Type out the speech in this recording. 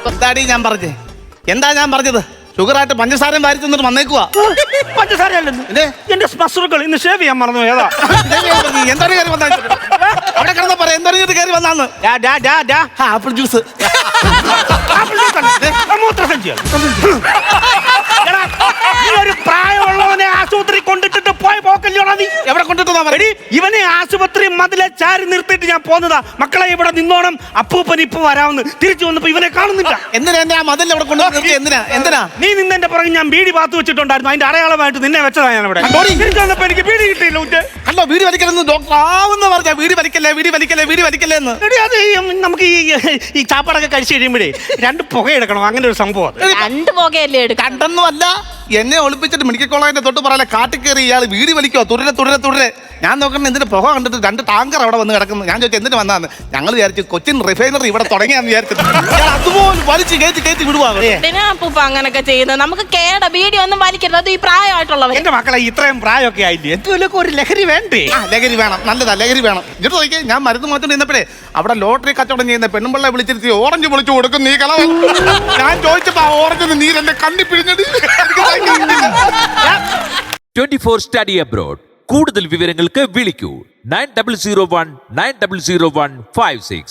എന്താടി ഞാൻ പറഞ്ഞേ? എന്താ ഞാൻ പറഞ്ഞത്? ഷുഗറായിട്ട് പഞ്ചസാരയും വാരി തിന്നിട്ട് വന്നേക്കുവാ. പഞ്ചസാര അല്ലെന്ന് എന്റെ സ്പെഷറുകൾ ഇന്ന് ഷേവ് ചെയ്യാൻ മറന്നു. ഏതാ എന്താണ് കയറി വന്ന? അവിടെ കിടന്ന പറയാം എന്താണ് കയറി വന്നാന്ന്. Apple juice. ഒരു പ്രായമുള്ളവനെ ആശുപത്രി കൊണ്ടിട്ടിട്ട് പോയ പോക്കല്ലോടാ നീ. എവിടെ കൊണ്ടിട്ടാ പറയടി? ഇവനെ ആശുപത്രി മതിലെ ചാരി നിർത്തിയിട്ട് ഞാൻ പോന്നതാ. മക്കളെ ഇവിടെ നിന്നോണം, അപ്പൂപ്പൻ ഇപ്പൊ വരാമെന്ന്. തിരിച്ചു വന്നപ്പോ ഇവനെ കാണുന്നില്ല. എന്തിനാ ആ മതിൽ അവിടെ കൊണ്ടുവന്നത്? എന്തിനാ നീ നിന്നെ പുറകെ ഞാൻ ബീഡി പാത്തു വെച്ചിട്ടുണ്ടായിരുന്നു. അതിന്റെ അടയാളമായിട്ട് നിന്നെ വെച്ചതാ ഞാൻ ഇവിടെ. തിരിച്ചു വന്നപ്പോ എനിക്ക് ബീഡി കിട്ടിയില്ല. കണ്ടോ, വീട് വലിക്കലെന്ന് ഡോക്ടർ ആവുന്ന പറഞ്ഞ വീട് വലിക്കല്ലേ എന്ന്. അത് നമുക്ക് ഈ ചാപ്പാടൊക്കെ കഴിച്ചു കഴിയുമ്പോഴേ 2 പുക എടുക്കണം. അങ്ങനെ ഒരു സംഭവം. 2 പുകയല്ലേ എടുക്കും. കണ്ടൊന്നും അല്ല, എന്നെ ഒളിപ്പിച്ചിട്ട് മെഡിക്കൽ കോളേജിന്റെ തൊട്ട് പറയല കാട്ടിൽ കയറി ഇയാൾ വീട് വലിക്കോ തുടരെ. ഞാൻ നോക്കണം എന്തിന്റെ പുക കണ്ടിട്ട് 2 ടാങ്കർ അവിടെ വന്ന് കിടക്കുന്നു. ഞാൻ ചോദിച്ചു എന്തിനു വന്നാന്ന്. ഞങ്ങൾ വിചാരിച്ചു കൊച്ചിൻ റിഫൈനറി ഇവിടെ തുടങ്ങിയാന്ന് വിചാരിച്ചത്. അതുപോലെ വലിച്ച് കയറ്റി വിടുവാ. അങ്ങനൊക്കെ ചെയ്യുന്നത് നമുക്ക് കേട. വീഡിയോ ഒന്നും വലിക്കരുത്. അത് ഈ പ്രായമായിട്ടുള്ളവർ. എന്റെ മക്കളെ ഇത്രയും പ്രായമൊക്കെ ആയില്ലേ, എന്തുമല്ലൊക്കെ ഒരു ലഹരി വേണ്ടേ? ലഹരി വേണം, നല്ലതാ, ലഹരി വേണം. എന്നിട്ട് നോക്കിയേ, ഞാൻ മരുന്ന് മാറ്റം നിന്നപ്പോഴേ അവിടെ ലോട്ടറി കച്ചവടം ചെയ്യുന്ന പെണ്ണുമ്പിള്ളെ വിളിച്ചിരുത്തി ഓറഞ്ച് പൊളിച്ചു കൊടുക്കും നീ കളവ്. ഞാൻ ചോദിച്ചപ്പോ ആ ഓറഞ്ച് നീരെന്റെ കണ്ണി പിഴിഞ്ഞത്. 24 സ്റ്റഡി അബ്രോഡ്. കൂടുതൽ വിവരങ്ങൾക്ക് വിളിക്കൂ 9001 900156.